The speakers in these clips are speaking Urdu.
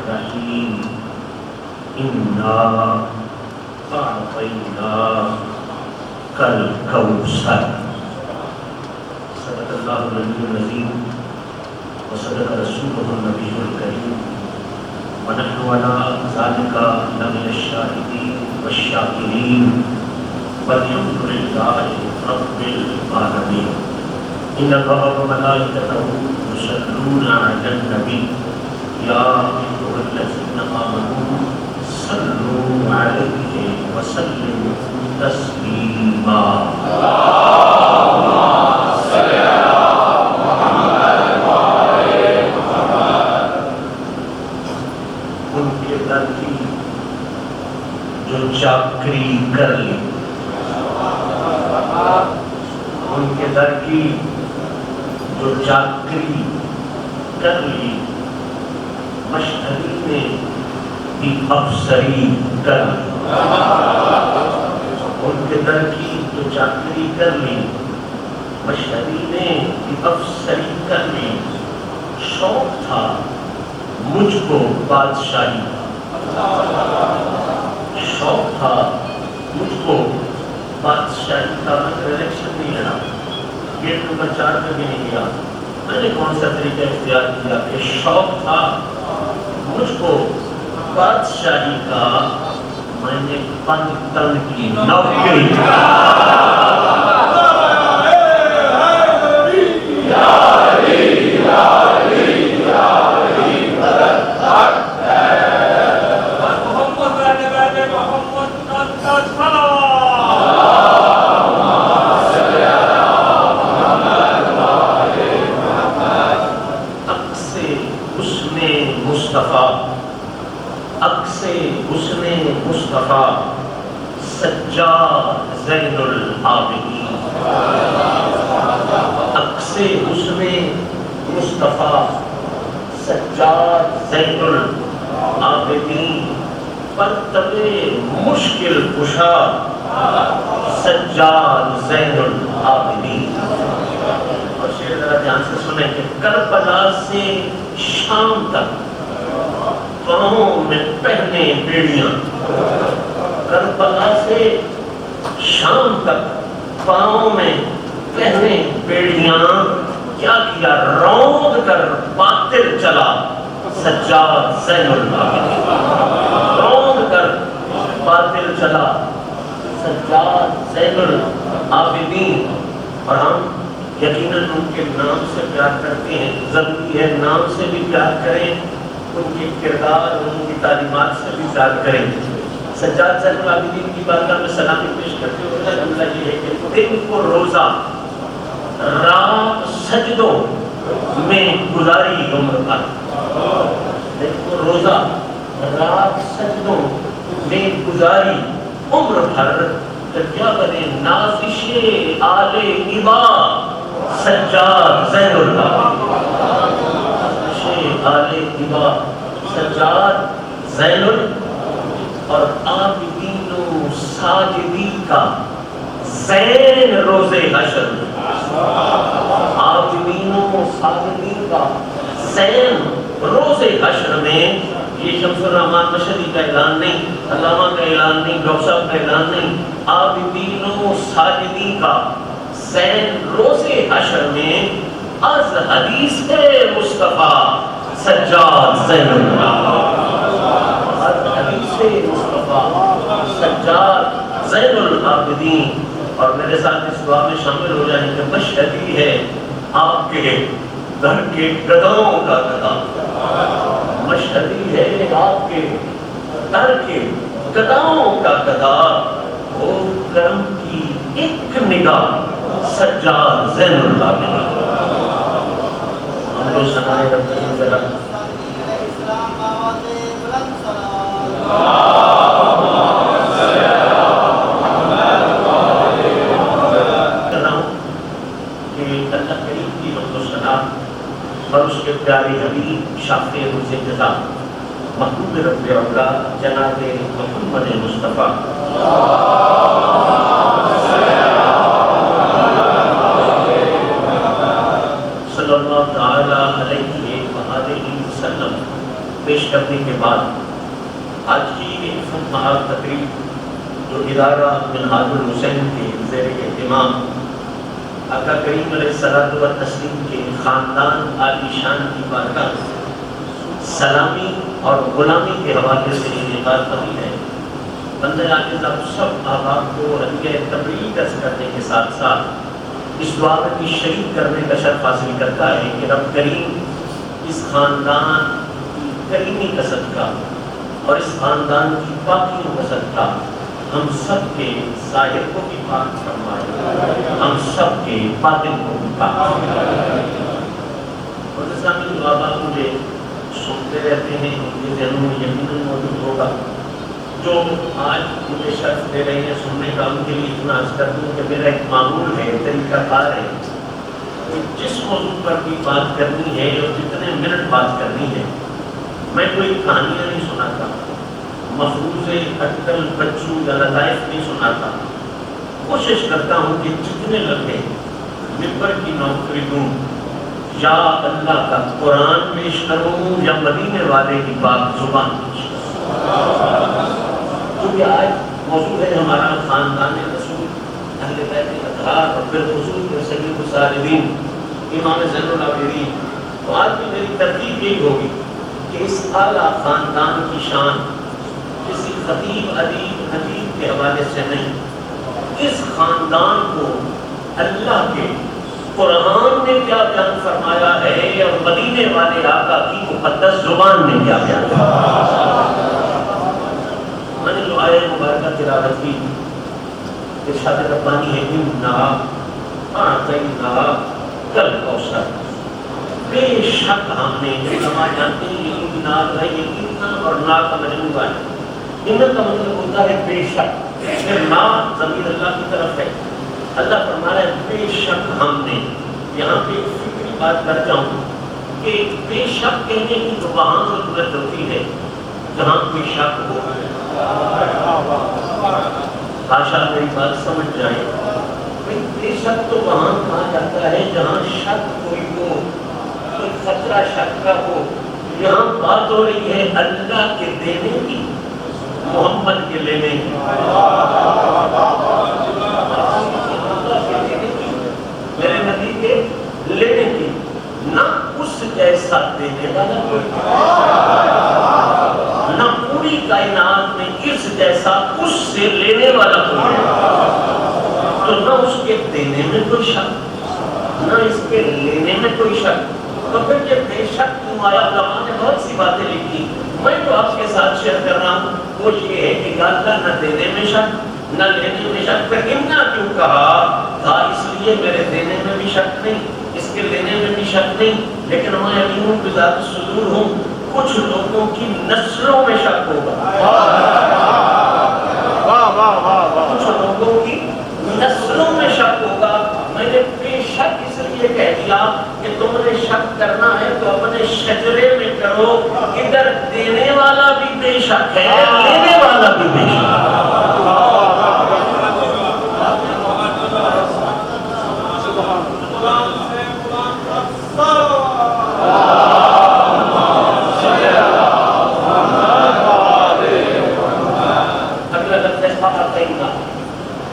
الرحیم انا اعطیناک الکوثر صدق اللہ العلی العظیم وصدق رسولہ النبی الکریم ونحن علی ذلک لمن الشاہدین والشاکرین والحمد للہ رب العالمین ان اللہ وملائکتہ یصلون علی النبی یا ایھا الذین آمنوا صلوا علیہ وسلموا تسلیما اللہم صل علی محمد وآل محمد۔ ان کے در کی جو چاکری کر لی، ان کے در کی جو چاکری کر لی، مشہدی نے بھی افسری کر لی۔ ان کے در کی جو چاکری کر لی، مشہدی نے بھی افسری کر لی۔ شوق تھا مجھ کو بادشاہی کا، شوق تھا مجھ کو بادشاہی کا۔ میں الیکشن نہیں لڑا، گیٹ نمبر 4 پہ بھی نہیں گیا۔ میں نے کون سا طریقہ اختیار کیا کہ شوق تھا مجھ کو بادشاہی کا، میں نے پن تن کی نوکری مصطفیٰ سجاد زین العابدین، عکس حسن مصطفیٰ سجاد زین العابدین، پرتب مشکل کشا سجاد زین العابدین۔ اور شعر ذرا دھیان سے سنیں کہ کربلا سے شام تک پاؤں میں پہنے بیڑیاں، کربلا سے شام تک پاؤں میں پہنے بیڑیاں، کیا کیا روند کر باطل چلا سجاد زین العابدین، روند کر باطل چلا سجاد زین العابدین۔ اور ہم یقیناً ان کے نام سے پیار کرتے ہیں، ضروری ہے نام سے بھی پیار کریں، ان کے کردار اور ان کی تعلیمات سے بھی پیار کریں۔ سجاد زین العابدین کی بارگاہ میں سلامی پیش کرتے ہوئے جملہ یہ ہے کہ دن کو روزہ رات سجدوں میں گزاری عمر بھر، دن کو روزہ رات سجدوں میں گزاری عمر بھر، کیا بنے نازش آل عبا سجاد زین العابدین، آل عبا سجاد زین اور عابدین و ساجدی کا زین روز حشر، عابدین و ساجدین کا زین روز حشر میں۔ یہ شمس الرحمان مشہدی کا اعلان نہیں، علامہ کا اعلان نہیں، ڈاکٹر صاحب کا اعلان نہیں، عابدین و ساجدی کا زین روز حشر میں از حدیث مصطفیٰ سجاد زین العابدین، از حدیث مصطفیٰ سجاد زین العابدین۔ اور میرے ساتھ اس دعا میں شامل ہو جائیں کہ مشہدی ہے آپ کے گھر کے گداؤں کا گدا، مشہدی ہے آپ کے گھر کے گداؤں کا گدا، وہ کرم کی ایک نگاہ سجاد زین العابدین۔ ہم لوگ سنائے رب کریم ذرا اور اس کے پیارے حبیب شافع روز جزا محبوب رب اولا جناب محمد مصطفیٰ صلی اللہ تعالی علیہ وآلہ وسلم پیش کرنے کے بعد آج کی انفنٹ محال تقریب جو ادارہ منہاج الحسین کے زیر اہتمام آقا کریم علیہ الصلوۃ والتسلیم کے خاندان عالی شان کی بارگاہ سلامی اور غلامی کے حوالے سے انعقاد پذیر ہے. بندہ عاجز آپ سب احباب کو ہدیہ تبریک عرض کرنے کے ساتھ ساتھ اس دعا کی شریک کرنے کا شرف حاصل کرتا ہے کہ رب کریم اس خاندان کی کریمی کا صدقہ اور اس خاندان کی پاکیوں کا صدقہ ہم سب کے ظاہر کو بھی پاک فرمائے, ہم سب کے باطن کو بھی پاک فرمائے. اور سامعین بابا مجھے سنتے رہتے ہیں ان کے ذہنوں میں یقیناً موجود ہوگا جو آج مجھے شرف دے رہے ہیں سننے کا, ان کے لیے اتنا عرض کر دوں کہ میرا ایک معمول ہے, طریقہ کار ہے کہ جس موضوع پر بھی بات کرنی ہے اور جتنے منٹ بات کرنی ہے میں کوئی کہانیاں نہیں سناتا, مفروضے اٹکل بچوں یا لطائف نہیں سناتا. کوشش کرتا ہوں کہ جتنے لگے ممبر کی نوکری دوں یا اللہ کا قرآن پیش کروں یا مدینے والے کی پاک زبان پیش کروں. کیونکہ آج موضوع ہے ہمارا خاندان رسول اہل بیت اطہار اور بالخصوص سید الصالحین امام زین العابدین. تو آج بھی میری ترتیب یہی ہوگی کہ اس اعلیٰ خاندان کی شان کسی خطیب ادیب حدیث کے حوالے سے نہیں, اس خاندان کو اللہ کے قرآن نے کیا بیان فرمایا ہے اور مدینے والے آقا کی مقدس زبان نے کیا بیان فرمایا. میں نے جو آیت مبارکہ تلاوت کی ارشاد ربانی ہے اِنَّا أَعْطَيْنَا الْكَوْثَرَ, بے شک ہم نے علماء جانتے ہیں یہ نال ہے, یہ اتنا اور نا کا مجموعہ ہے. ان کا مطلب ہوتا ہے بے شک, پھر نا ضمیر اللہ کی طرف ہے. اللہ فرما رہا ہے بے شک ہم نے. یہاں پہ ایک فکری بات کر جاؤں کہ بے شک کہنے کی جو وہاں ضرورت ہوتی ہے جہاں کوئی شک ہو. حاشا میری بات سمجھ جائے, بے شک تو وہاں کہا جاتا ہے جہاں شک کوئی ہو, کوئی خطرہ شک کا ہو. یہاں بات ہو رہی ہے اللہ کے دینے کی, محمد کے لینے کی, میرے نبی کے لینے کی. نہ اس جیسا دینے والا کوئی, نہ پوری کائنات میں اس جیسا اس سے لینے والا کوئی, تو نہ اس کے دینے میں کوئی شک نہ اس کے لینے میں کوئی شک. تو پھر یہ بے شک کیوں آیا؟ علماء نے بہت سی باتیں لکھی, میں جو آپ کے ساتھ شیئر کر رہا ہوں وہ یہ ہے کہ اللہ نہ دینے میں شک نہ لینے میں شک. پھر امنا کیوں کہا اس لیے میرے دینے میں بھی شک نہیں, اس کے لینے میں بھی شک نہیں, لیکن میں علیم بذات الصدور ہوں. کچھ لوگوں کی نسلوں میں شک ہوگا, کچھ لوگوں کی نسلوں میں شک ہوگا. میں نے بے شک اس لیے کہہ دیا کہ تم نے شک کرنا ہے تو اپنے شجرے میں کرو. ادھر دینے والا بھی بے شک ہے, لینے والا بھی بے شک ہے.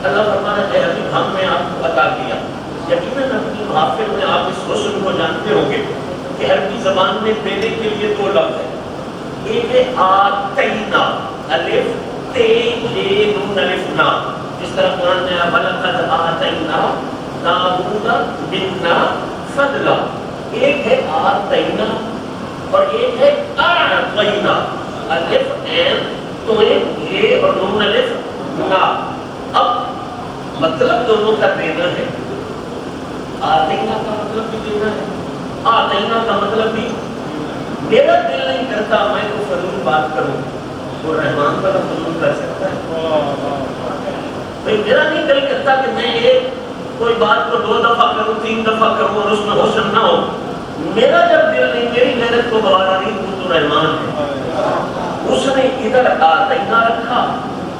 اللہ فرمانا ہے حبیب ہم نے آپ کو عطا کیا. یقیناً اپنی محافظ میں آپ اس حسن کو جانتے ہوں گے کہ عربی زبان میں دینے کے لیے دو لفظ ہیں. ایک ہے آتینا, الف تے یہ نون الف نا, جس طرح قرآن نے وَلَقَدْ آتَيْنَا دَاوُودَ مِنَّا فَضْلًا. ایک ہے آتینا اور ایک ہے اعطینا, الف این تو یہ اور نون الف نا. اب مطلب دونوں کا دینا ہے. آتینا کا مطلب بھی دینا ہے, آتینا کا مطلب بھی. میرا دل نہیں کرتا میں تو فضول بات کروں, تو رحمان کا فضول کر سکتا ہے. میرا نہیں دل کرتا کہ میں ایک کوئی بات کو 2 دفعہ کروں 3 دفعہ کروں اور اس میں حسن نہ ہو. میرا جب دل نہیں, میری محنت کو گوارا نہیں, وہ تو رحمان ہے. اس نے ادھر آتینا رکھا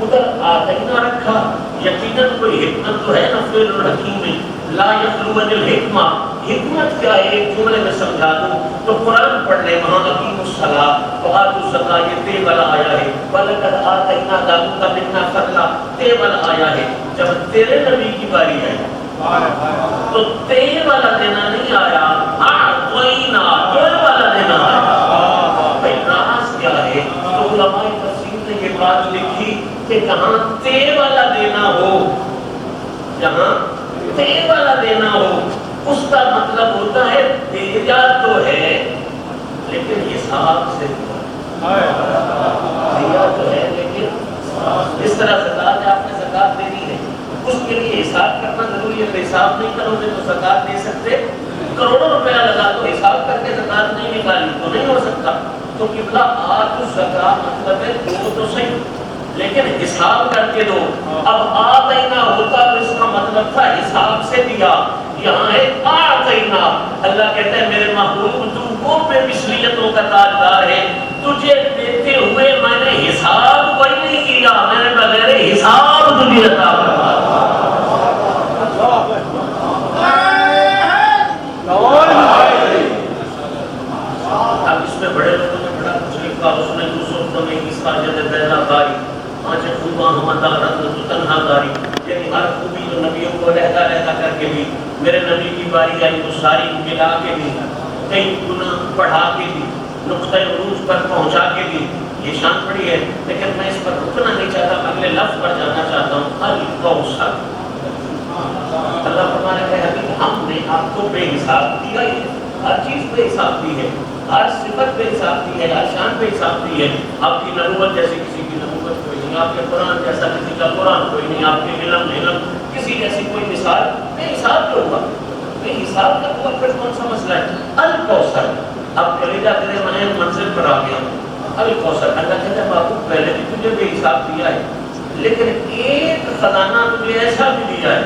ادھر آتینا رکھا. یقیناً کوئی حکمت تو ہے نا فعل الحکیم میں, لا یخلو عن الحکمہ, حکمت کیا ہے ایک جملے میں سمجھا دوں تو قرآن پڑھ لیں وہاں اقیم الصلاۃ وآتوا الزکاۃ یہ تے والا آیا ہے وَلَقَدْ آتَيْنَا دَاوُودَ مِنَّا فَضْلًا تے والا آیا ہے. جب تیرے نبی کی باری آئی تو تے والا دینا نہیں آیا اعطینا تے والا دینا آیا. بھائی راز کیا ہے؟ تو علماء تفسیر نے یہ بات لکھی کہ جہاں تے والا دینا ہو جہاں تے والا دینا ہو اس کا مطلب ہوتا ہے دیا تو ہے لیکن حساب سے دیا تو ہے لیکن اس طرح زکات ہے آپ نے زکات دینی ہے اس کے لیے حساب کرنا ضروری ہے. حساب نہیں کرو گے تو زکات دے سکتے کروڑوں روپیہ لگا تو حساب کر کے زکات نہیں نکالی تو نہیں ہو سکتا. تو قبلہ آتوا الزکاۃ مطلب ہے دو تو صحیح لیکن حساب کر کے دو. اب آتینا ہوتا تو اس کا مطلب تھا حساب سے دیا. یہاں ہے آتینا. اللہ کہتا ہے میرے محبوب تو وہ بے مثلیتوں کا تاجدار ہے تجھے دیتے ہوئے میں نے حساب کوئی نہیں کیا میں نے بغیر حساب تجھے عطا فرمایا. اب اس میں بڑے لوگوں نے بڑا کچھ لکھا اس میں یوسف میں ساجد بیلا کاری پانچ خوباں ہمدہ رتن تنہا کاری یعنی ہر خوبی جو نبیوں کو رہتا رہتا کر کے بھی میرے نبی کی باری آئی تو ساری ملا کے بھی کئی گنا پڑھا کے بھی نقطۂ عروج پر پہنچا کے بھی یہ شان پڑی ہے. لیکن میں اس پر رکنا نہیں چاہتا اگلے لفظ پر جانا چاہتا ہوں الکوثر. اللہ فرمانے ہے حبیب ہم نے آپ کو بے حساب دیا ہے ہر چیز بے حساب دی ہے ہر صفت بے حساب دی ہے ہر شان بے حساب دی ہے. آپ کی نبوت جیسی کسی کی نبوت کوئی نہیں آپ کے قرآن جیسا کسی کا قرآن کوئی نہیں آپ کے علم کسی جیسی کوئی مثال بے حساب جو ہوا بے حساب کا ہوا پھر کون سا مسئلہ ہے. الکوثر اب کلیجہ تیرے میں منزل پر آ گیا. الکوثر اللہ کہتا ہے بابو پہلے بھی تجھے بے حساب دیا ہے لیکن ایک خزانہ تجھے ایسا بھی دیا ہے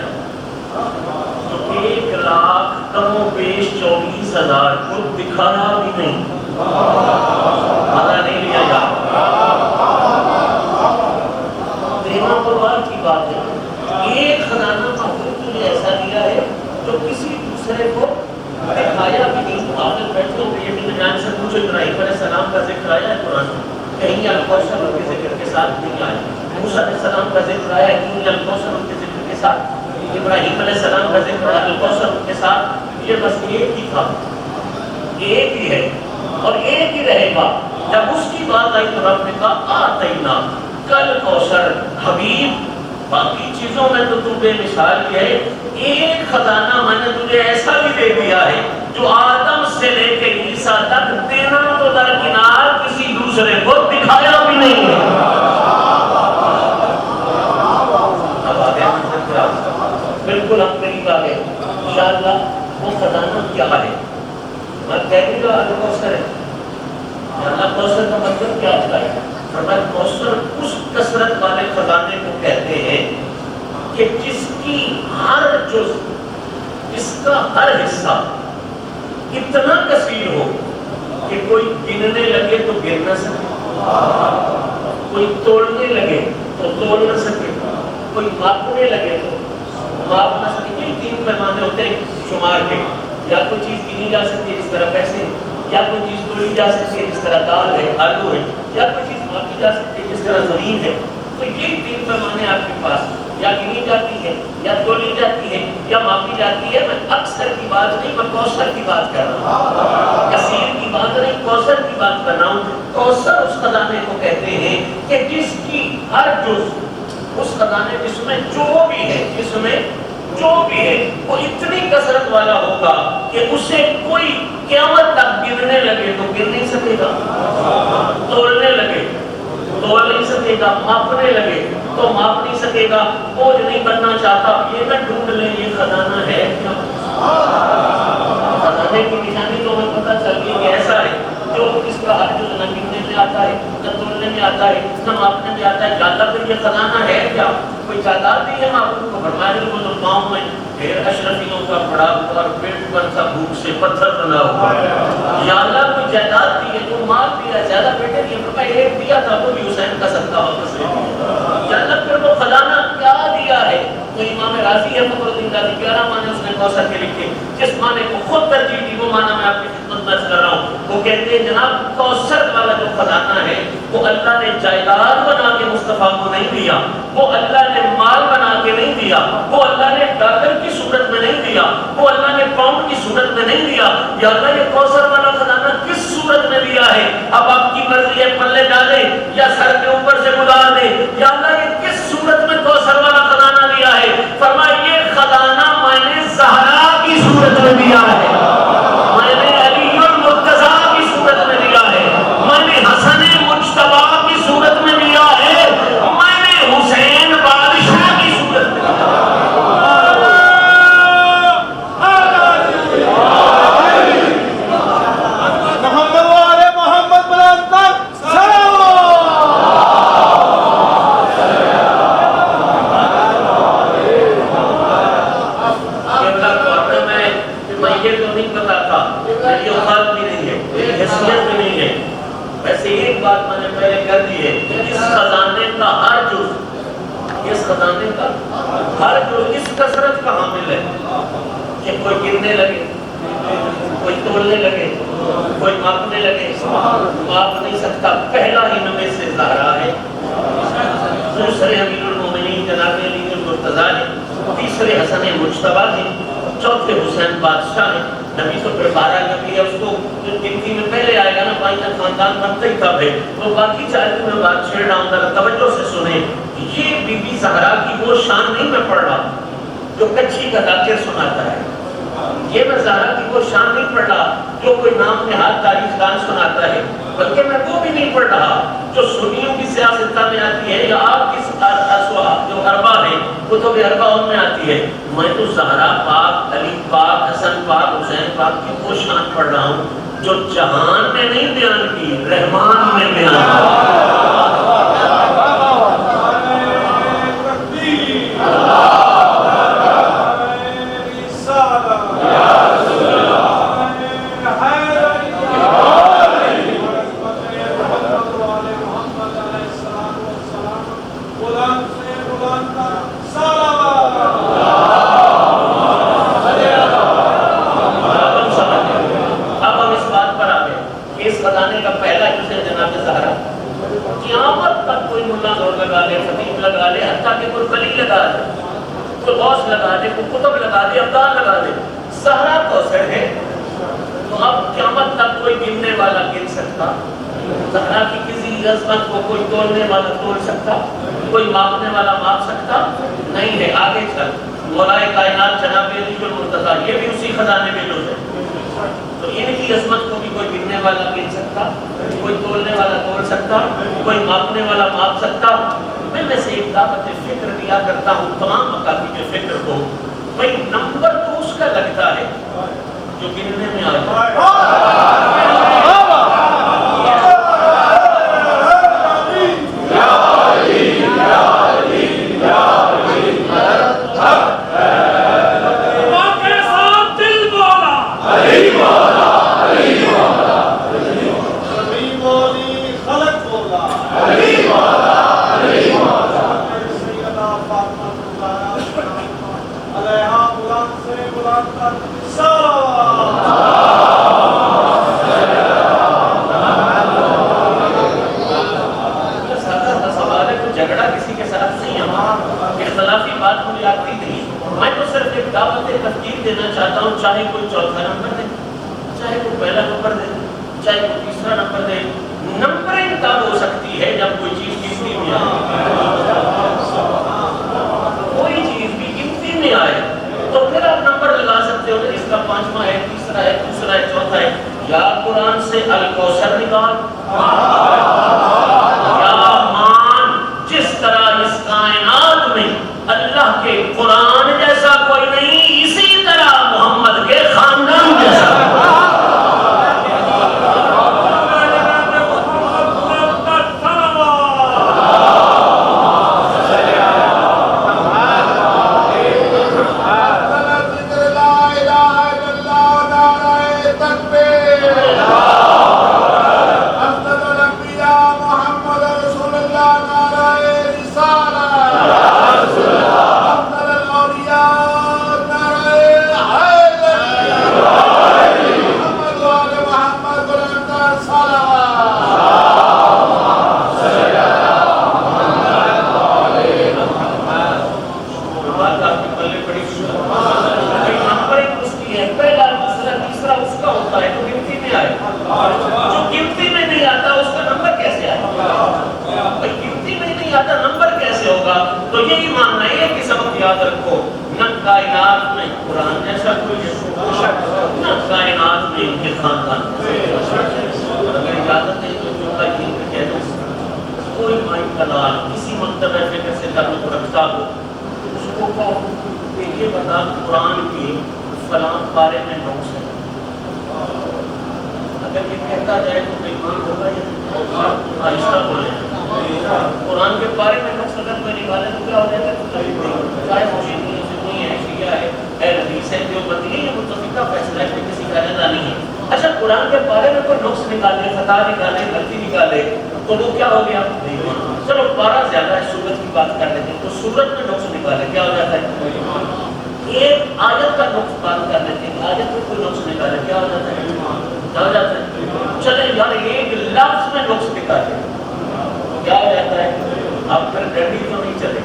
تو 1,00,000 کم و بیش 24,000 کو دکھایا بھی نہیں مزہ نہیں لیا جا دینا تو بات کی بات ہے. ایک خزانہ محبوب تجھے ایسا دیا ہے جو کسی دوسرے کو دکھایا بھی نہیں. آپ نے بیٹھے ہو یہ بھی جان سے پوچھو ابراہیم علیہ السلام کا ذکر آیا ہے قرآن میں کہیں الکوثر ان کے ذکر کے ساتھ نہیں آیا. موسیٰ علیہ السلام کا ذکر آیا ہے کہیں الکوثر ان کے ذکر کے ساتھ. ابراہیم علیہ السلام کا ذکر الکوثر ان کے ساتھ. یہ بس ایک ہی تھا ایک ہی ہے اور ایک ہی رہے گا. جب اس کی بات آئی تو رب نے کہا آتینا کل کوثر حبیب باقی چیزوں میں تو بے مثال ہے ایک خزانہ میں نے تجھے ایسا بھی دے دیا ہے جو آدم سے لے کے عیسیٰ تک دینا تو درکنار کسی دوسرے کو دکھایا بھی نہیں ہے. اب آگے بالکل ہم قریب آگے انشاءاللہ وہ خزانہ کیا ہے. میں کہہ دوں الکوثر ہے. الکوثر کا مطلب کیا ہوتا ہے؟ فرمایا کوثر اس کثرت والے خزانے کو کہتے ہیں کہ جس کی ہر جز جس کا ہر حصہ اتنا کثیر ہو کہ کوئی گننے لگے تو گر نہ سکے کوئی توڑنے لگے تو توڑ نہ سکے کوئی ماپنے لگے تو ماپ نہ سکے. یہ 3 پیمانے ہوتے ہیں شمار کے. یا کوئی چیز گنی جا سکتی ہے جس طرح پیسے یا کوئی چیز توڑی جا سکتی ہے جس طرح دال ہے آلو ہے یا کوئی چیز ماپی جا سکتی ہے جس طرح زمین ہے. تو یہ 3 پیمانے آپ کے پاس یا گنی جاتی ہے یا تولی جاتی ہے یا ماپی جاتی ہے. میں اکثر کی بات نہیں میں کوثر کی بات کر رہا ہوں کثیر کی بات نہیں کوثر کی بات کر رہا ہوں. کوثر اس خزانے کو کہتے ہیں کہ جس کی ہر جز اس خزانے جس میں جو بھی ہے جس میں جو بھی ہے وہ اتنی کثرت والا ہوگا کہ اسے کوئی قیامت تک گرنے لگے تو گر نہیں سکے گا توڑنے لگے توڑ نہیں سکے گا ماپنے لگے تو ماپ نہیں سکے گا. بوجھ نہیں بننا چاہتا یہ نہ ڈھونڈ لیں یہ خزانہ ہے کیا. خزانے کی نشانی تو ہمیں پتہ چل گئی کہ ایسا ہے جو اس کا ہر جز نہ گرنے میں آتا ہے نہ توڑنے میں آتا ہے نہ ماپنے میں آتا ہے. جانتا پھر یہ خزانہ ہے کیا کوئی جائیداد نہیں ہے. معبود کو فرمایا وہ تو گاؤں میں ڈھیر اشرفیوں کا پڑا ہوا اور پیٹ پر سا بھوک سے پتھر بنا ہوا یا اللہ کوئی جائیداد دی ہے تو مال دیا زیادہ بیٹے دیا فرمایا ایک دیا تھا وہ بھی حسین کا صدقہ واپس لے دیا. یا اللہ پھر وہ خزانہ کیا دیا ہے. تو امام راضی ہے فخر الدین راضی 11 معنی اس نے کوثر کے لکھے جس معنی کو معنی میں آپ کی خدمت میں کر رہا ہوں. وہ کہتے ہیں جناب کوثر والا جو خزانہ ہے وہ اللہ نے جائیداد بنا کے مصطفیٰ کو نہیں دیا, وہ اللہ نے مال بنا کے نہیں دیا, وہ اللہ نے ڈالر کی صورت میں نہیں دیا, وہ اللہ نے پاؤنڈ کی صورت میں نہیں دیا. یا اللہ یہ کوثر والا خزانہ کس صورت میں دیا ہے؟ اب آپ کی مرضی ہے پلے ڈالے یا سر کے اوپر سے گزار دے. یا اللہ یہ کس صورت میں کوثر والا خزانہ دیا ہے؟ فرمایا یہ خزانہ میں نے زہرا کی صورت میں دیا ہے, میں نے علی المرتضیٰ کی صورت میں دیا ہے, میں نے حسن مجتبیٰ کی صورت میں دیا ہے, میں نے حسین بادشاہ کی صورت میں دیا ہے. ایک بات میں نے پہلے کر دی ہے, اس خزانے کا ہر جز, اس خزانے کا ہر جز اس کثرت کا حامل ہے کہ کوئی گرنے لگے, کوئی تولنے لگے, کوئی ماپنے لگے, ماپ نہیں سکتا. پہلا ہی نمبر سے زہرا ہے, دوسرے امیر المومنین جناب علی المرتضیٰ ہے, تیسرے حسن مجتبیٰ ہے, چوتھے حسین بادشاہ ہے. نبی تو پھر 12 نبی ہے, اس کو گنتی میں پہلے آئے گا نا, بھائی جب خاندان بنتا ہی تھا بھائی. تو باقی چاہتے میں بات چھیڑ رہا ہوں, ذرا توجہ سے سنیں. یہ بی بی زہرا کی وہ شان نہیں میں پڑھ رہا جو کچھی کا ذاکر سناتا ہے, یہ میں زہرا کی وہ شان نہیں پڑھ رہا جو کوئی نام نہاد تاریخ دان سناتا ہے, بلکہ میں وہ بھی نہیں پڑھ رہا جو سنیوں کی سیاستہ میں آتی ہے یا آپ کی جو اربا ہے کتب اربا ان میں آتی ہے. میں تو زہرا پاک, علی پاک, حسن پاک, حسین پاک کی وہ شان پڑھ رہا ہوں جو جہان نے نہیں بیان کی, رحمان نے بیان کی. لگا دے, کو کتب لگا دے, ابدال لگا دے, زہرا کوثر ہے. تو اب قیامت تک کوئی گننے والا گن سکتا, زہرا کی کسی عظمت کو کوئی تولنے والا تول سکتا, کوئی ماپنے والا ماپ سکتا نہیں ہے. آگے چل, مولا کائنات جناب علی المرتضیٰ یہ بھی اسی خزانے میں جز ہے, تو ان کی عظمت کو بھی کوئی گننے والا گن سکتا, کوئی تولنے والا تول سکتا, کوئی ماپنے والا ماپ سکتا. میں ویسے ایک دعوت فکر دیا کرتا ہوں تمام مکاتب فکر کو, بھائی نمبر تو اس کا لگتا ہے جو گننے میں آئے. چاہتا ہوں چاہے کوئی چوتھا نمبر دے, چاہے کوئی پہلا نمبر دے, چاہے کوئی تیسرا نمبر دے. نمبرنگ تب ہو سکتی ہے جب کوئی نہ کائنات میں ان کے خاندان اگر اجازت ہے تو جملہ یہ کہہ دوں کوئی مائی کلال کسی مکتبہ فکر سے تعلق رکھتا ہو اس کو کہو کہ یہ بتا قرآن کی فلاں بارے میں نوٹس ہے. اگر یہ کہتا جائے تو ایمان ہوگا یا آہستہ بولے قرآن کے بارے میں نوٹس اگر کوئی نکالے تو کیا ہو جائے گا چاہے مشین سنی ہے شیعہ ہے اہل حدیث ہے جو بدلی ہے متفقہ فیصلہ ہے کسی کا رضا نہیں ہے. اچھا قرآن کے بارے میں کوئی نقص نکالے خطا نکالے غلطی نکالے تو وہ کیا ہو گیا چلو بارہ زیادہ ہے سورت کی بات کر لیتے ہیں تو سورت میں نقص نکالے کیا ہو جاتا ہے ایک آیت کا نقص بات کر لیتے ہیں آیت میں کوئی نقص نکالے کیا ہو جاتا ہے کیا ہو جاتا ہے چلے یار ایک لفظ میں نقص نکالے کیا ہو جاتا ہے اب پھر ڈنڈی تو نہیں چلے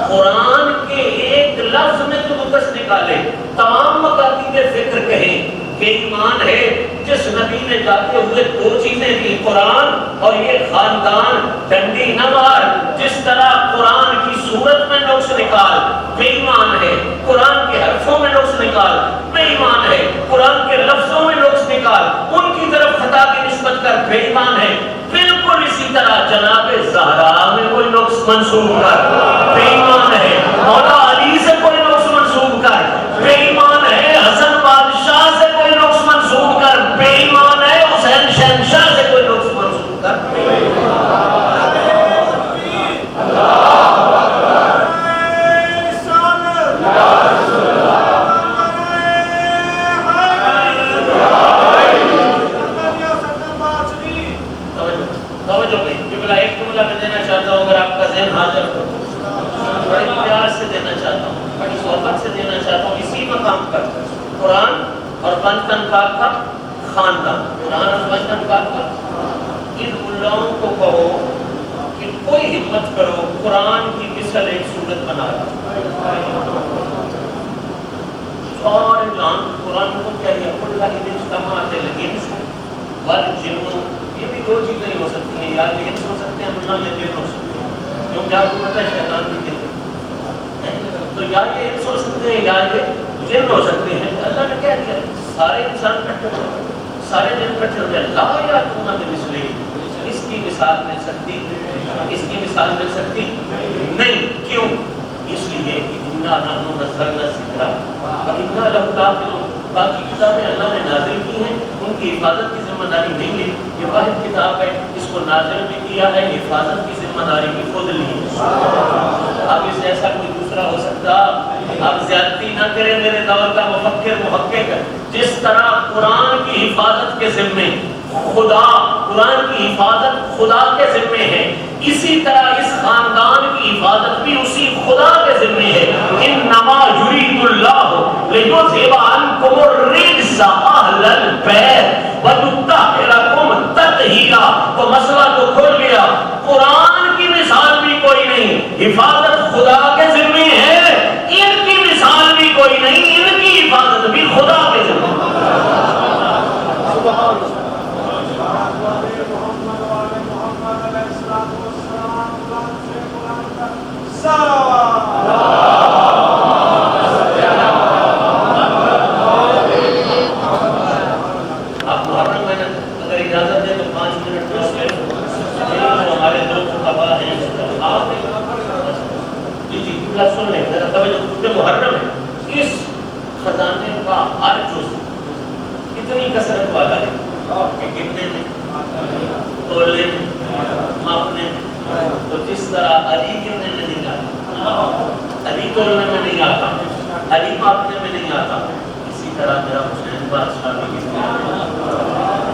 قرآن کے ایک لفظ میں تو نقص نکالے تمام مقاصد کے فکر کہیں کہ ایمان ہے جس نبی نے جاتے ہوئے دو چیزیں دی قرآن اور یہ خاندان ڈنڈی نہ مار جس طرح قرآن کی صورت میں نقص نکال بے ایمان ہے قرآن کے حرفوں میں نقص نکال بے ایمان ہے قرآن کے لفظوں میں نقص نکال ان کی طرف خطا کی نسبت کر بے ایمان ہے بالکل اسی طرح جناب زہرا میں کوئی نقص منسوب کر بے ایمان ہے مولا علی سے کوئی نقص منسوب کر بے ایمان ہے حسن بادشاہ سے کوئی نقص منسوب کر بے ایمان ہے حسین شہنشاہ سے کوئی نقص منسوب کر قرآن اور بنتن پاک کا خاندان قرآن اور بنتن پاک کا ان ملاؤں کو کہو کہ کوئی ہمت کرو قرآن کی مثل ایک صورت بنا رہا اور اعلان قرآن کو کہہ اللہ کی اجتماعات الانس والجن یہ بھی دو چیزیں ہو سکتی ہیں یا انس ہو سکتے ہیں اللہ یا جن ہو سکتے ہیں کیونکہ آپ کو پتہ ہے شیطان بھی کہتے تو یا یہ انس ہو سکتے ہیں یا یہ جن ہو سکتے ہیں. اللہ نے کیا کیا سارے انسان کٹھے ہوتے سارے جن کٹھے ہوتے لا یا تم بمثلہ اس کی مثال مل سکتی اس کی مثال مل سکتی نہیں کیوں اس لیے کہ انا نحن نزلنا الذکر وانا لہ لحافظون باقی کتابیں اللہ نے نازل کی ہیں ان کی حفاظت کی ذمہ داری نہیں لی یہ واحد کتاب ہے اس کو نازل بھی کیا ہے حفاظت کی ذمہ داری بھی خود لی اب اس ایسا کوئی دوسرا ہو سکتا اب زیادتی نہ کرے میرے دور کا مفکر محقق جس طرح قرآن کی حفاظت کے ذمے خدا قرآن کی حفاظت خدا کے ذمے ہے اسی طرح اس خاندان کی حفاظت بھی اسی خدا کے ذمے ہے انما یرید اللہ لیذھب عنکم الرجس اہل البیت ویطہرکم تطہیرا تو مسئلہ تو کھل گیا قرآن کی مثال بھی کوئی نہیں حفاظت خدا کے ذمے ہے ان کی مثال بھی کوئی نہیں ان کی حفاظت بھی خدا کے ذمے آپ محرم میں اگر اجازت دے تو 5 منٹ ہمارے دو خطبہ ہیں آپ جی سن لیں ذرا توجہ محرم ہے اس خزانے کا ہر جز اتنی کثرت والا ہے کہ گننے میں تولنے میں ماپنے میں تو جس طرح علی گننے میں نہیں آتا علی تولنے میں نہیں آتا علی ماپنے میں نہیں آتا اسی طرح میرا حسین بادشاہ بھی گننے میں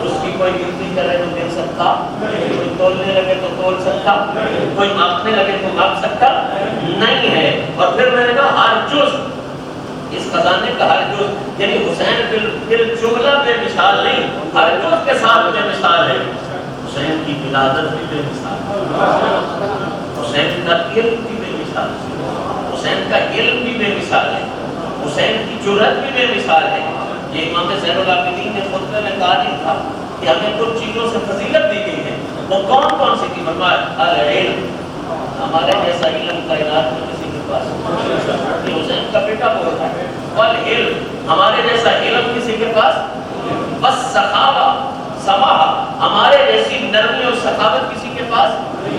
اس کی کوئی گنتی کرے تو گن سکتا کوئی تولنے لگے تو تول سکتا کوئی ماپنے لگے تو ماپ سکتا نہیں ہے اور پھر میں نے کہا ہر جز اس خزانے کا ہر جز یعنی حسین بالجملہ بے مثال نہیں ہر جز کے ساتھ بے مثال ہے حسین کی ولادت بھی بے مثال حسین کا علم بھی بے مثال حسین کا علم بھی بے مثال ہے حسین کی جرأت بھی بے مثال ہے یہ امام زین العابدین نے خطبے میں کہا نہیں تھا کہ ہمیں کچھ چیزوں سے فضیلت دی گئی ہے وہ کون کون سی تھی فرمایا العلم ہمارے جیسا علم کائنات میں کسی کے پاس حسین کا بیٹا بولتا ہے والعلم، ہمارے جیسا علم کسی کے پاس، بس سخاوہ سماحہ، ہمارے جیسی نرمی اور سخاوت کسی کے پاس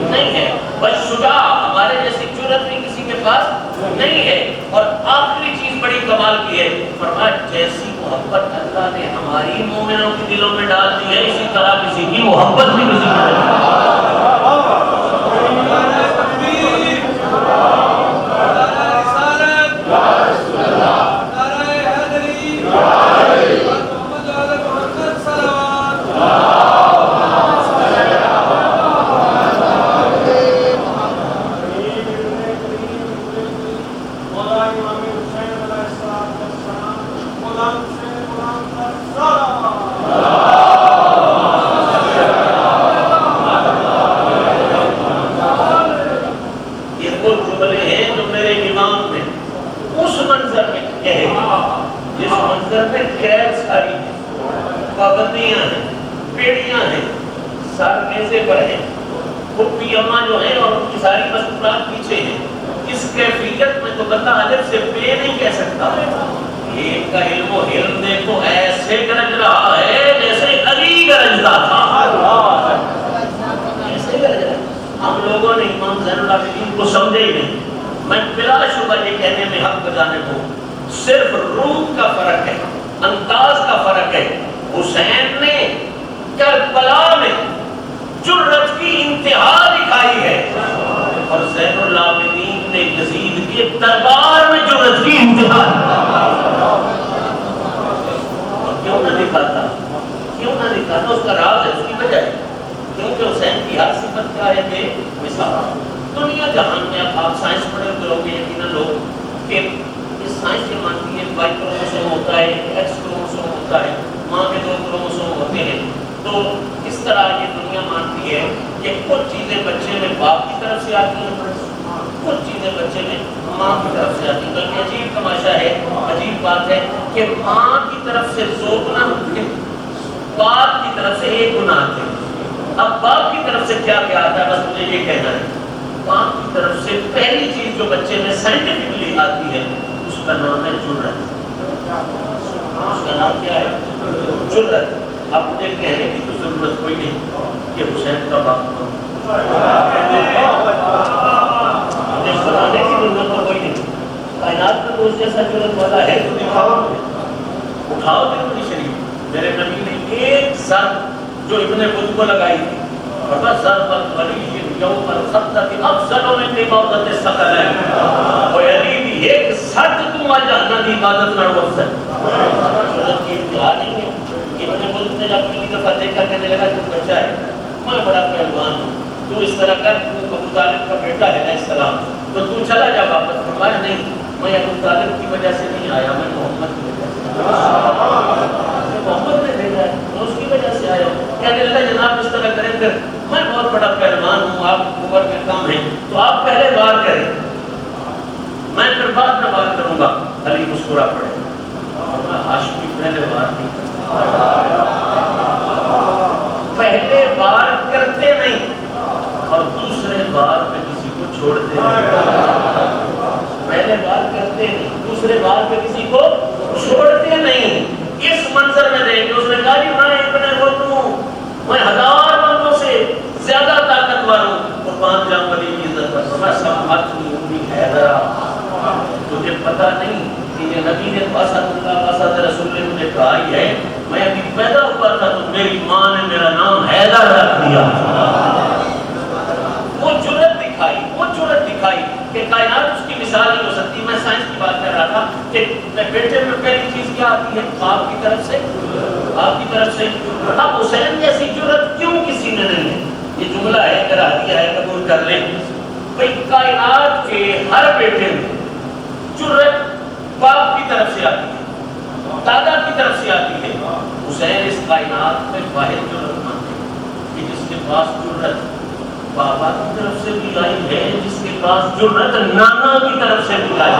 نہیں ہے، بس شجاع، ہمارے جیسی جرأت بھی کسی کے پاس نہیں ہے، اور آخری چیز بڑی کمال کی ہے، فرمایا جیسی محبت اللہ نے ہماری مومنوں کے دلوں میں ڈال دی ہے اسی طرح کسی کی محبت بھی کسی کے دلوں میں۔ پابندیاں ہیں، پیڑیاں ہیں، سر نیزے پر ہیں، پھپھی اماں جو ہیں اور ان کی ساری مستورات پیچھے ہیں، اس کیفیت میں تو بندہ الف سے بے نہیں کہہ سکتا۔ ایک کا علم و علم دیکھو ایسے گرج رہا ہے جیسے علی گرجتا تھا، ایسے گرج رہا۔ ہم لوگوں نے امام زین العابدین کو سمجھے ہی نہیں۔ میں بلا شبہ یہ کہنے میں حق بجانے کو، صرف روح کا فرق ہے، انداز کا فرق ہے۔ حسین نے کربلا میں جرأت کی انتہا دکھائی ہے اور زین العابدین نے یزید کے دربار میں جرأت کی انتہا کیوں نہ دکھاتا، کیوں نہ دکھاتا؟ اس کا راز ہے، اس کی وجہ ہے، کیونکہ حسین کی ہر صفت کیا ہے کہ مثال دنیا جہان میں آپ سائنس پڑھے ہوئے لوگ یقیناً لوگ کہ اس سائنس کے مانتی ہے وائی کروموسوم ہوتا ہے، ایکس کروموسوم ہوتا ہے، ماں کے 2 کروموسوم ہوتے ہیں، تو اس طرح یہ دنیا مانتی ہے کہ کچھ چیزیں بچے میں باپ کی طرف سے آتی ہیں، کچھ چیزیں بچے میں ماں کی طرف سے آتی ہیں۔ بلکہ عجیب تماشا ہے، عجیب بات ہے کہ ماں کی طرف سے 2 گنا ہوتے ہیں، باپ کی طرف سے 1 گنا آتے ہیں۔ اب باپ کی طرف سے کیا کیا آتا ہے، بس مجھے یہ کہنا ہے، باپ کی طرف سے پہلی چیز جو بچے میں سائنٹیفکلی آتی ہے اس کا نام ہے جرأت۔ اس کا نام کیا ہے؟ جرأت۔ اب مجھے کہنے کی تو ضرورت کوئی نہیں کہ حسین کا باپ مجھے بتانے کی ضرورت تو کوئی نہیں، کائنات میں تو اس جیسا جرأت والا ہے تو دکھاؤ، اٹھاؤ ترمذی شریف، میرے نبی نے ایک سر جو ابن بدھ کو لگائی تھی، ضربت علی یوم الخطۃ افضل من عبادت الثقلین، وہ علی بھی ایک سٹ تم جہنم کی عبادت نہ افضل۔ جرأت کی انتہا نہیں ہے۔ ابن بدھ نے جب پہلی دفعہ دیکھا کہنے لگا تو بچہ ہے، میں بڑا پہلوان ہوں، تو اس طرح کر، تو ابو طالب کا بیٹا ہے علیہ السلام، تو تو چلا جا واپس۔ فرمایا نہیں، میں ابو طالب کی وجہ سے نہیں آیا، میں محمد کی وجہ سے، محمد نے بھیجا ہے، میں اس کی وجہ سے آیا ہوں۔ کہنے لگا جناب اس طرح کریں پھر، میں بہت بڑا پہلوان ہوں، آپ اوپر کے کام ہیں تو آپ پہلے بار کریں، میں پھر بعد میں بات کروں گا۔ علی مسکرا پڑے اور میں ہاشمی پہلے بار نہیں کرتا، پہلے بار کرتے نہیں اور دوسرے بار پہ کسی کو چھوڑتے نہیں، پہلے بار کرتے نہیں، دوسرے بار پہ کسی کو چھوڑتے نہیں۔ اس منظر میں دیکھ کے اس نے کہا میں ابن بدھ ہوں، میں 1000 بندوں سے زیادہ طاقتور ہوں، قربان جاؤں ولی کی عزت پر۔ میں سمجھتی ہوں حیدرا، تجھے پتہ نہیں کہ یہ نبی نے اسد اللہ اسد رسول نے مجھے کہا ہی ہے، میں ابھی پیدا ہوا تھا تو میری ماں نے میرا نام حیدر رکھ دیا۔ وہ جرأت دکھائی، وہ جرأت دکھائی کہ کائنات اس کی مثال نہیں ہو سکتی۔ میں سائنس کی بات کر رہا تھا کہ بیٹے میں پہلی چیز کیا آتی ہے؟ باپ کی طرف سے، باپ کی طرف سے۔ اب حسین جیسی جرأت کیوں کسی نے نہیں ہے؟ یہ جملہ ہے، اگر ہدیہ ہے قبول کر لیں، بھئی کائنات کے ہر بیٹے میں جرأت باپ کی طرف سے آتی ہے، دادا کی طرف سے آتی ہے۔ حسین اس کائنات میں واحد جرأت مند ہے کہ جس کے پاس جرأت بابا کی طرف سے بھی آئی ہے، جس کے پاس جرأت نانا کی طرف سے بھی آئی ہے۔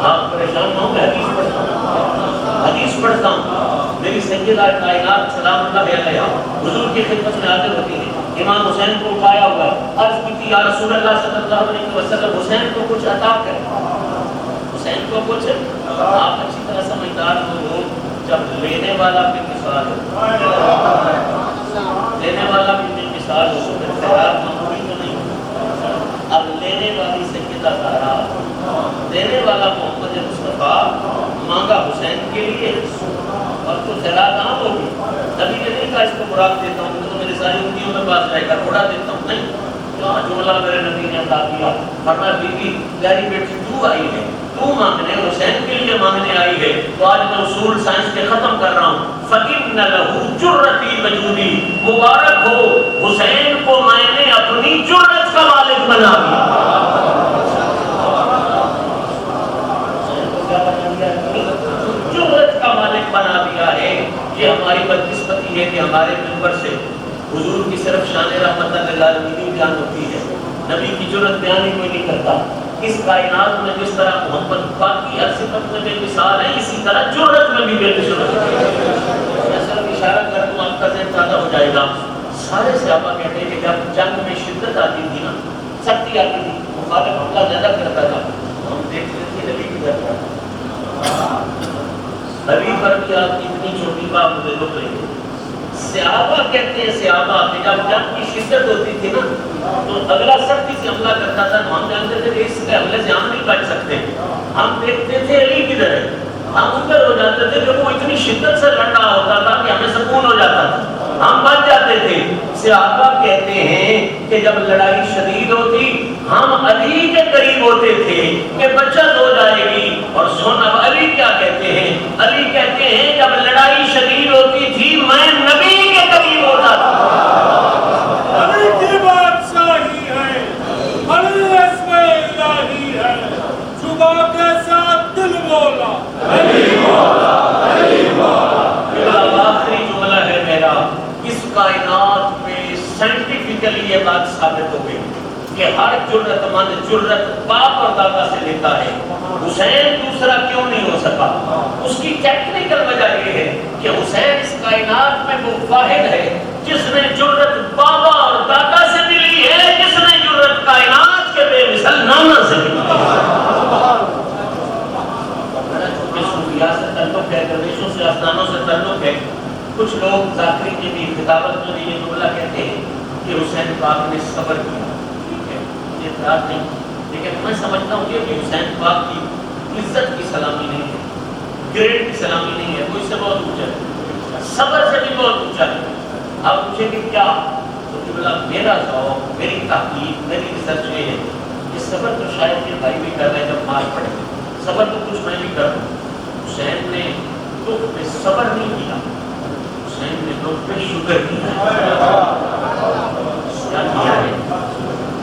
آپ پریشان نہ ہوں، میں حدیث پڑھتا ہوں، حدیث پڑھتا ہوں۔ میری سیدہ کائنات سلام اللہ علیہ حضور کی خدمت میں حاضر ہوتی ہے، امام حسین کو اٹھایا ہوا ہے، عرض کی تھی یا رسول اللہ صلی اللہ علیہ وسلم حسین کو کچھ عطا کرے۔ حسین کو کچھ آپ اچھی طرح سمجھدار ہو، جب لینے والا بھی مثال ہو، لینے والا بھی مثال ہو تو پھر خیرات معمولی تو نہیں ہو۔ اب لینے والی سیدہ زہرا، دینے والا محمد مصطفیٰ، مانگا حسین کے لیے اور تو خیرات عام ہوگی۔ نبی نے نہیں کہا اس کو براق دیتا ہوں تو میری ساری انگلیوں میں پاس جائے گا، اڑا دیتا ہوں، نہیں، جملہ میرے نبی نے ادا کیا، فرمایا بیوی پیاری بیٹی تو آئی ہے، تو مانگنے حسین کے لیے مانگنے آئی ہے، تو آج میں اصول سائنس کے ختم کر رہا ہوں۔ فَإِنَّ لَهُ جُرَّتِي وَجُودِي، مبارک ہو حسین کو میں نے اپنی جرت کا مالک بنا دیا۔ حسین کو کیا بنا دیا؟ جرت کا مالک بنا دیا ہے۔ یہ ہماری بدقسمتی ہے کہ ہمارے منبر سے حضور کی صرف شان رحمت للعالمین بیان ہوتی ہے، نبی کی جرت بیان ہی کوئی نہیں کرتا۔ اس کائنات میں جس طرح محمد باقی ہر صفت میں بے مثال ہے، اسی طرح جرت میں بھی بے مثال ہے۔ میں صرف اشارہ کر دوں آپ کا ذہن تازہ ہو جائے گا۔ سارے صحابہ کہتے ہیں کہ جب جنگ میں شدت آتی تھی نا، سختی آتی تھی، مخالف حملہ زیادہ کرتا تھا، ہم دیکھتے تھے نبی کی طرف، نبی پر بھی آپ کی اتنی چھوٹی بات مجھے رک رہی ہے۔ صحابہ کہتے ہیں، صحابہ کہ جب جنگ کی شدت ہوتی تھی نا تو اگلا سختی سے حملہ کرتا تھا، ہم جانتے تھے کہ اس کے حملے سے ہم نہیں بچ سکتے، ہم دیکھتے تھے علی کدھر ہے، ہم ادھر ہو جاتے تھے کہ وہ اتنی شدت سے لڑ رہا ہوتا تھا کہ ہمیں سکون ہو جاتا تھا، ہم بچ جاتے تھے۔ صحابہ کہتے ہیں کہ جب لڑائی شدید ہوتی ہم علی کے قریب ہوتے تھے کہ بچت ہو جائے گی، اور سن اب علی کیا کہتے ہیں، علی کہتے ہیں جب لڑائی شدید ہوتی تھی میں نبی کے قریب ہوتا تھا۔ علی کی بادشاہی ہے، علی اسم الہی ہے، صبح کے ساتھ دل بولا علی مولا علی مولا۔ آخری جملہ ہے میرا، اس کائنات میں سائنٹیفکلی یہ بات ثابت ہو گئی کہ ہر جرت مند جرت باپ اور دادا سے لیتا ہے، حسین دوسرا کیوں نہیں ہو سکا؟ اس کی ٹیکنیکل وجہ یہ ہے کہ حسین اس کائنات میں وہ واحد ہے جس نے جرت بابا اور دادا سے ملی ہے، جس نے جرت کائنات کے بے مثل نانا سے ملی ہے۔ سے تعلق ہے، درویشوں سے آستانوں سے تعلق ہے، کچھ لوگ ذاکری کی بھی خطابت میں یہ جملہ کہتے ہیں کہ حسین پاک نے صبر کیا، ٹھیک ہے، یہ اعتراض نہیں، لیکن میں سمجھتا ہوں کہ حسین پاک کی عزت کی سلامی نہیں ہے، گریڈ کی سلامی نہیں ہے، وہ اس سے بہت اونچا ہے، صبر سے بھی بہت اونچا ہے۔ آپ پوچھیں کہ کیا؟ تو جملہ میرا ذوق، میری تحقیق، میری ریسرچ یہ ہے کہ صبر تو شاید یہ بھائی بھی کر رہے ہیں جب مار پڑے، صبر تو کچھ میں بھی کر رہا ہوں۔ حسین نے دکھ پہ صبر نہیں کیا، حسین نے دکھ پہ شکر کیا۔ کیا کیا ہے؟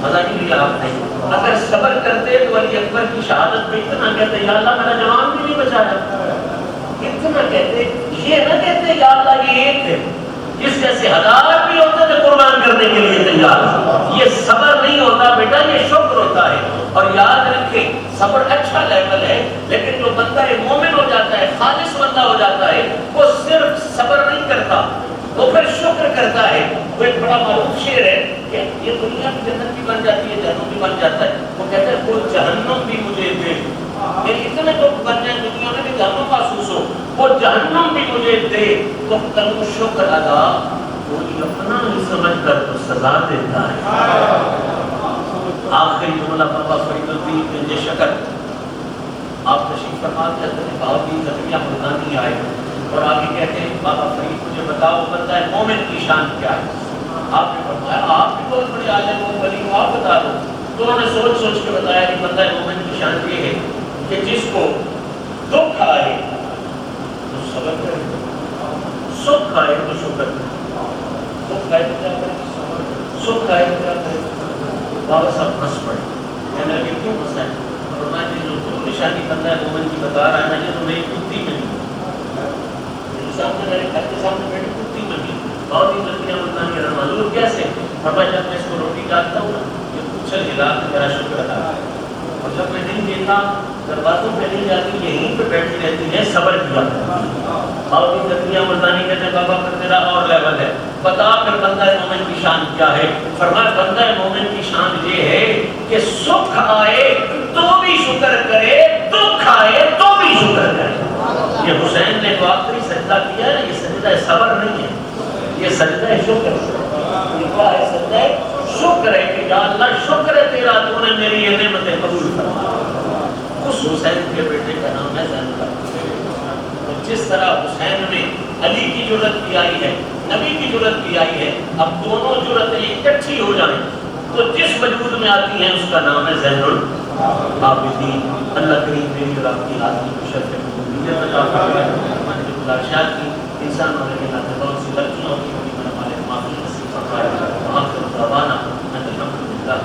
مزہ نہیں لیا آپ نے؟ اگر صبر کرتے تو علی اکبر کی شہادت پہ اتنا کہتے یا اللہ میرا جوان بھی نہیں بچایا، اتنا کہتے، یہ نہ کہتے یا اللہ یہ ایک ہے، جس جیسے ہزار بھی ہوتے تھے قربان کرنے کے لیے تیار۔ یہ صبر نہیں ہوتا بیٹا، یہ شکر ہوتا ہے۔ اور یاد رکھیں صبر اچھا لیول ہے، لیکن جو بندہ مومن ہو جاتا ہے، خالص بندہ ہو جاتا ہے، وہ صرف صبر نہیں کرتا، وہ پھر شکر کرتا ہے۔ وہ ایک بڑا معروف شعر ہے کہ یہ دنیا کی جنت بھی بن جاتی ہے، جہنم بھی بن جاتا ہے۔ وہ کہتا ہے وہ جہنم بھی مجھے دے، یہ اتنے لوگ بن جائیں دنیا میں کہ جہنم محسوس ہو، وہ جہنم بھی مجھے دے تو کروں شکر ادا، کوئی اپنا ہی سمجھ کر تو سزا دیتا ہے۔ آخری جملہ بابا فرید الدین گنج شکر، آپ تشریف فرما کے حضرت بہاؤالدین زکریا ملتانی آئے اور آگے کہتے ہیں بابا فرید مجھے بتاؤ بندہ مومن کی شان کیا ہے؟ آپ نے فرمایا آپ بھی بہت بڑے عالم ہو، ولی ہو، آپ بتا دو۔ تو انہوں نے سوچ سوچ کے بتایا کہ بندہ مومن کی شان یہ ہے کہ جس کو دکھ آئے تو صبر کرے، سکھ آئے تو شکر کرے، دکھ آئے تو کیا کرے، سکھ آئے تو کیا کرے۔ بابا صاحب ہنس پڑے، کہنے لگے کیوں ہنسا ہے؟ فرمایا کہ جو تم نشانی بندہ ہے مومن کی بتا رہا ہے نا، یہ تو میری کتی ملی، میرے سامنے میرے گھر کے سامنے بیٹھی کتی ملی، بہت ہی زکریا ملتانی کہہ رہا حضور کیسے؟ فرمایا جب میں اس کو روٹی ڈالتا ہوں نا یہ اچھل ہلا کے میرا شکر ادا ہے، اور جب میں نہیں دیتا دروازوں پہ نہیں جاتی یہیں پہ بیٹھی رہتی ہے، صبر کیا۔ بہت ہی زکریا ملتانی کہتے ہیں بابا پھر میرا اور لیول ہے، بتا کر بندہ مومن کی شان کیا ہے؟ فرمایا بندہ مومن کی شان یہ ہے کہ سکھ آئے تو بھی شکر کرے، دکھ آئے شکر کریں. یہ حسین نے جو آخری سجدہ کیا ہے یہ سجدہ صبر نہیں ہے، یہ سجدہ شکر ہے. کیا ہے سجدہ شکر ہے کہ یا اللہ شکر ہے تیرا تو نے میری یہ نعمتیں قبول فرمائی. اس حسین کے بیٹے کا نام ہے زین العابدین. جس طرح حسین میں علی کی جرت بھی آئی ہے، نبی کی جرت بھی آئی ہے، اب دونوں جرتیں اکٹھی ہو جائیں تو جس وجود میں آتی ہیں اس کا نام ہے زین العابدین. اللہ کریم میری اور آپ کی آدمی کو شرف قبولیت عطا فرمائے. ہماری جو گزارشات کی انسانوں نے کہا بہت سی غلطیاں ہوتی ہیں، ہمارے معافی نصیب فرمائے. وآخر دعوانا ان الحمد للہ.